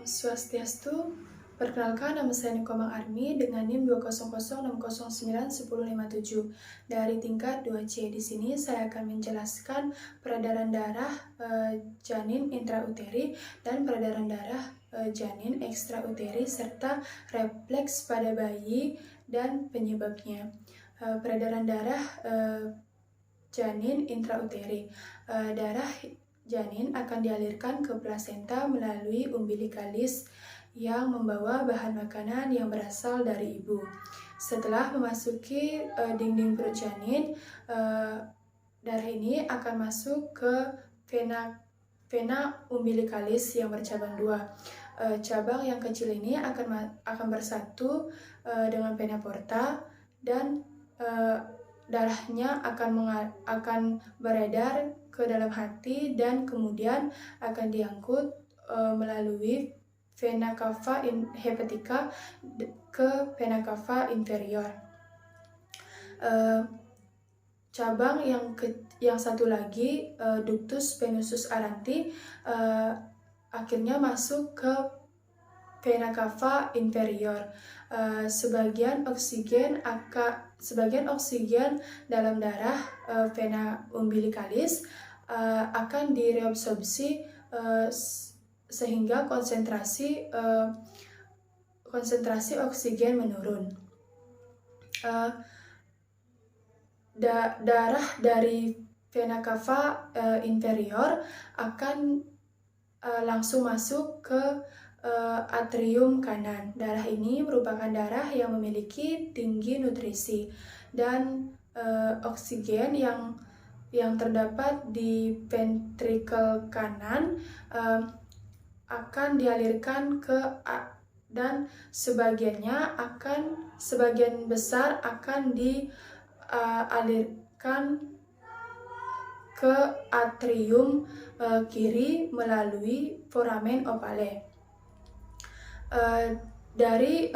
Swastiastu. Perkenalkan, nama saya Nikomang Armi dengan NIM 20060091057 dari tingkat 2C. Di sini saya akan menjelaskan peredaran darah janin intrauteri dan peredaran darah janin ekstrauteri serta refleks pada bayi dan penyebabnya. Peredaran darah janin intrauteri. Darah janin akan dialirkan ke plasenta melalui umbilikalis yang membawa bahan makanan yang berasal dari ibu. Setelah memasuki dinding perut janin, darah ini akan masuk ke vena umbilikalis yang bercabang dua. Cabang yang kecil ini akan bersatu dengan vena porta dan darahnya akan beredar ke dalam hati dan kemudian akan diangkut melalui vena cava hepatica ke vena cava inferior. Cabang yang satu lagi, ductus venosus aranti, akhirnya masuk ke vena cava inferior. Sebagian oksigen dalam darah vena umbilikalis akan direabsorpsi sehingga konsentrasi oksigen menurun. Darah dari vena cava inferior akan langsung masuk ke atrium kanan. Darah ini merupakan darah yang memiliki tinggi nutrisi dan oksigen yang terdapat di ventricle kanan akan dialirkan dan sebagian besar akan dialirkan ke atrium kiri melalui foramen ovale. Dari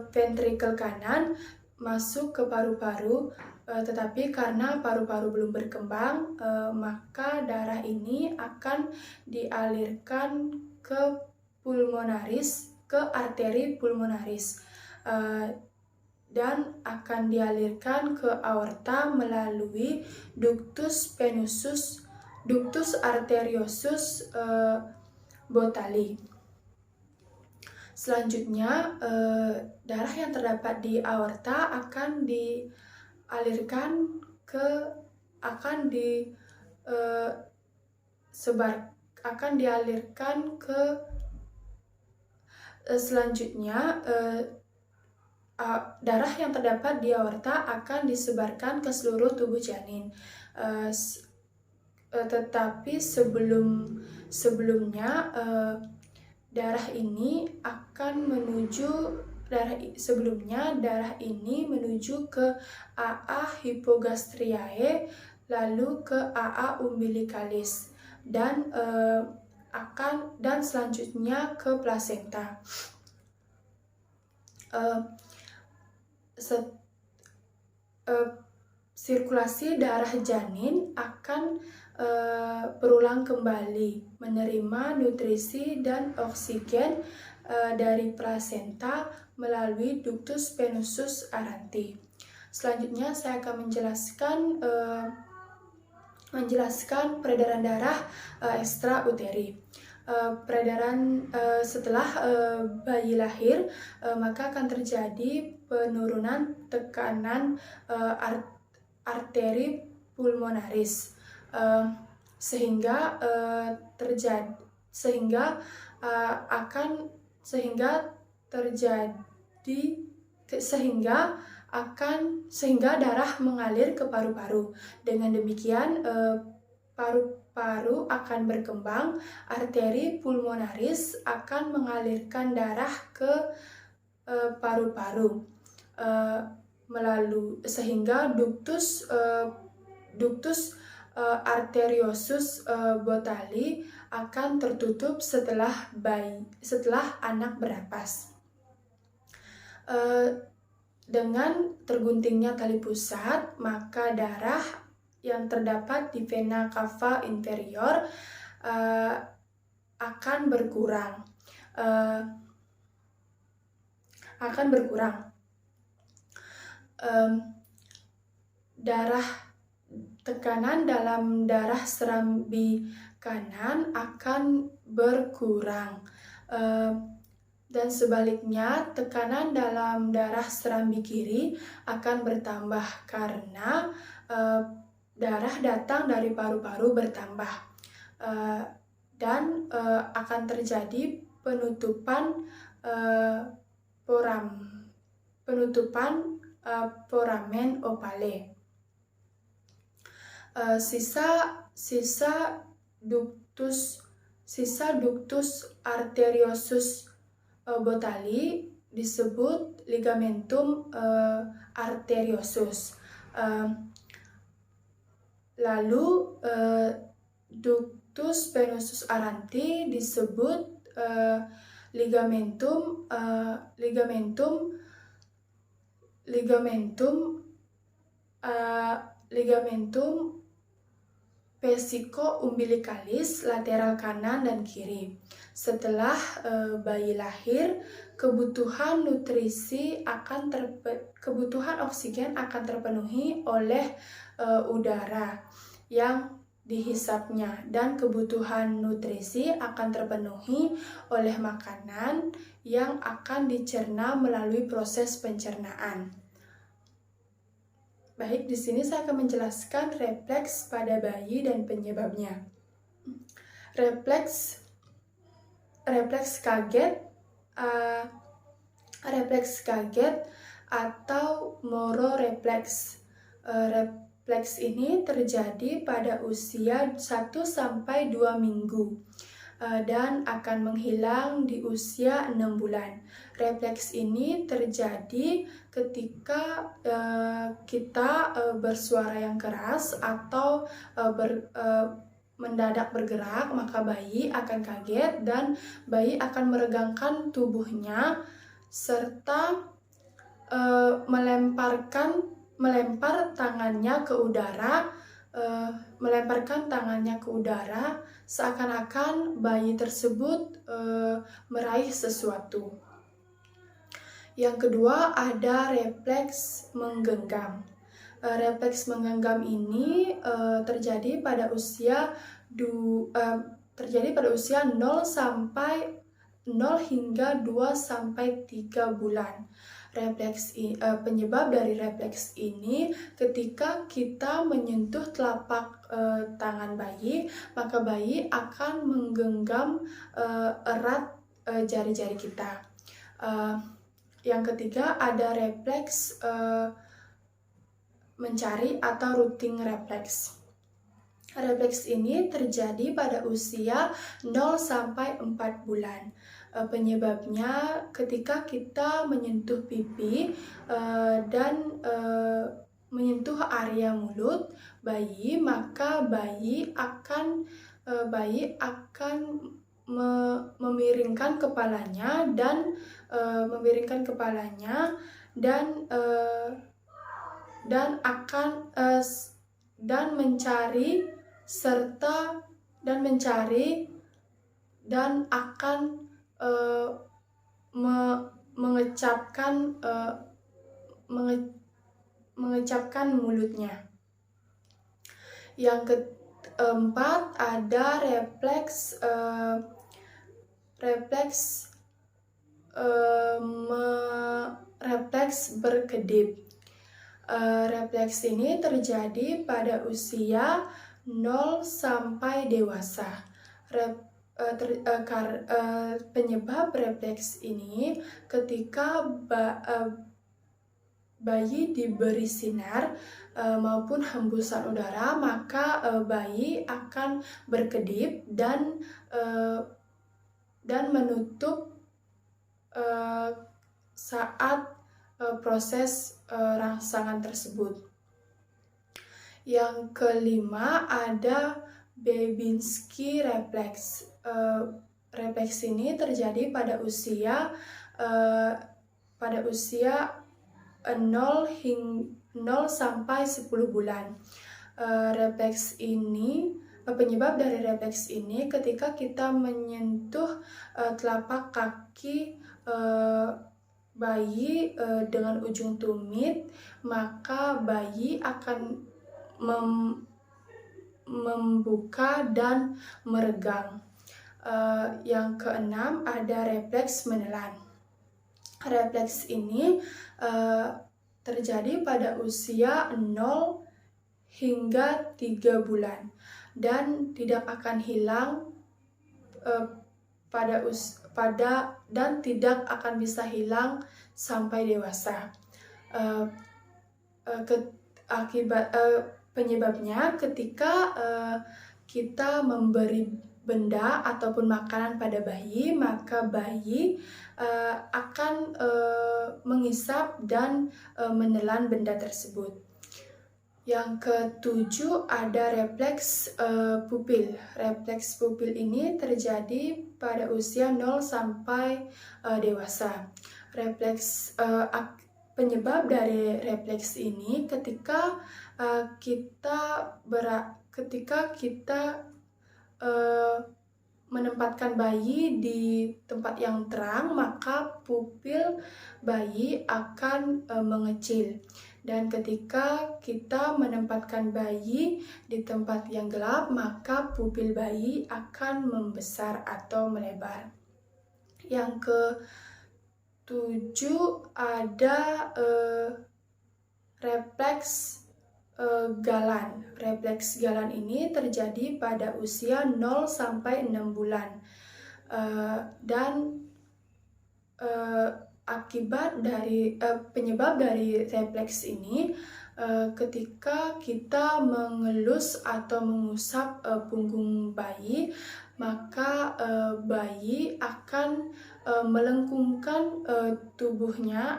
ventricle kanan masuk ke paru-paru, tetapi karena paru-paru belum berkembang, maka darah ini akan dialirkan ke arteri pulmonaris dan akan dialirkan ke aorta melalui ductus arteriosus Botali. Selanjutnya, darah yang terdapat di aorta akan dialirkan darah yang terdapat di aorta akan disebarkan ke seluruh tubuh janin. Tetapi sebelumnya darah ini menuju ke AA hypogastriae, lalu ke AA umbilicalis dan selanjutnya ke plasenta. Sirkulasi darah janin akan berulang kembali menerima nutrisi dan oksigen dari plasenta melalui ductus venosus aranti. Selanjutnya saya akan menjelaskan peredaran darah ekstrauteri. Peredaran setelah bayi lahir, maka akan terjadi penurunan tekanan arteri pulmonaris sehingga darah mengalir ke paru-paru. Dengan demikian paru-paru akan berkembang, arteri pulmonaris akan mengalirkan darah ke paru-paru sehingga ductus arteriosus Botali akan tertutup setelah anak berapas. Dengan terguntingnya tali pusat, maka darah yang terdapat di vena cava inferior akan berkurang. Akan berkurang. Tekanan dalam darah serambi kanan akan berkurang. Dan sebaliknya, tekanan dalam darah serambi kiri akan bertambah karena darah datang dari paru-paru bertambah. Dan akan terjadi penutupan foramen ovale. Sisa ductus arteriosus Botali disebut ligamentum arteriosus. Lalu ductus venosus aranti disebut ligamentum vesico-umbilicalis lateral kanan dan kiri. Setelah bayi lahir, kebutuhan oksigen akan terpenuhi oleh udara yang dihisapnya, dan kebutuhan nutrisi akan terpenuhi oleh makanan yang akan dicerna melalui proses pencernaan. Baik, di sini saya akan menjelaskan refleks pada bayi dan penyebabnya. Refleks kaget atau mororefleks. Refleks ini terjadi pada usia 1-2 minggu dan akan menghilang di usia 6 bulan. Refleks ini terjadi ketika kita bersuara yang keras atau mendadak bergerak, maka bayi akan kaget dan bayi akan meregangkan tubuhnya serta melempar tangannya ke udara, seakan-akan bayi tersebut meraih sesuatu. Yang kedua, ada refleks menggenggam. Refleks menggenggam ini terjadi pada usia 0 hingga 2-3 bulan. Penyebab dari refleks ini ketika kita menyentuh telapak tangan bayi, maka bayi akan menggenggam erat jari-jari kita. Yang ketiga, ada refleks mencari atau rooting refleks. Refleks ini terjadi pada usia 0-4 bulan. Penyebabnya ketika kita menyentuh pipi dan menyentuh area mulut bayi, maka bayi akan memiringkan kepalanya dan akan mengecapkan mulutnya. Yang keempat, ada refleks berkedip. Refleks ini terjadi pada usia 0 sampai dewasa. Penyebab refleks ini ketika bayi diberi sinar maupun hembusan udara, maka bayi akan berkedip dan menutup saat proses rangsangan tersebut. Yang kelima, ada Babinski refleks. Refleks ini terjadi pada usia 0 sampai 10 bulan. Refleks ini Penyebab dari refleks ini ketika kita menyentuh telapak kaki bayi dengan ujung tumit, maka bayi akan membuka dan meregang. Yang keenam ada refleks menelan. Refleks ini terjadi pada usia 0 hingga 3 bulan dan tidak akan hilang dan tidak akan bisa hilang sampai dewasa. Penyebabnya ketika kita memberi benda ataupun makanan pada bayi, maka bayi akan mengisap dan menelan benda tersebut. Yang ketujuh ada refleks pupil. Refleks pupil ini terjadi pada usia 0 sampai dewasa. Penyebab dari refleks ini ketika kita menempatkan bayi di tempat yang terang, maka pupil bayi akan mengecil. Dan ketika kita menempatkan bayi di tempat yang gelap, maka pupil bayi akan membesar atau melebar. Yang ketujuh ada refleks galan. Refleks galan ini terjadi pada usia 0 sampai 6 bulan. Penyebab dari refleks ini ketika kita mengelus atau mengusap punggung bayi, maka bayi akan melengkungkan tubuhnya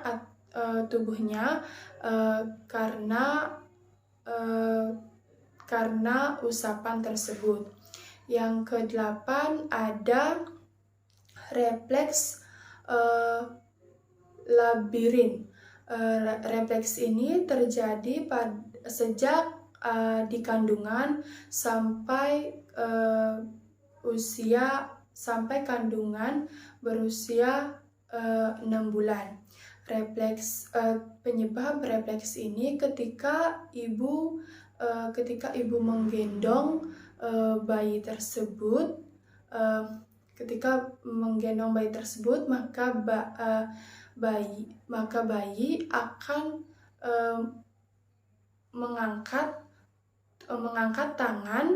karena usapan tersebut. Yang kedelapan ada refleks labirin. Refleks ini terjadi sejak di kandungan sampai kandungan berusia 6 bulan. Penyebab refleks ini ketika ibu menggendong bayi tersebut, maka bayi akan mengangkat tangan,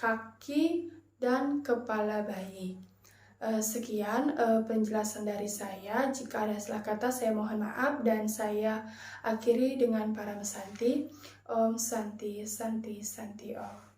kaki, dan kepala bayi. Sekian penjelasan dari saya. Jika ada salah kata, saya mohon maaf, dan saya akhiri dengan Paramesanti. Om Santi Santi Santi Om.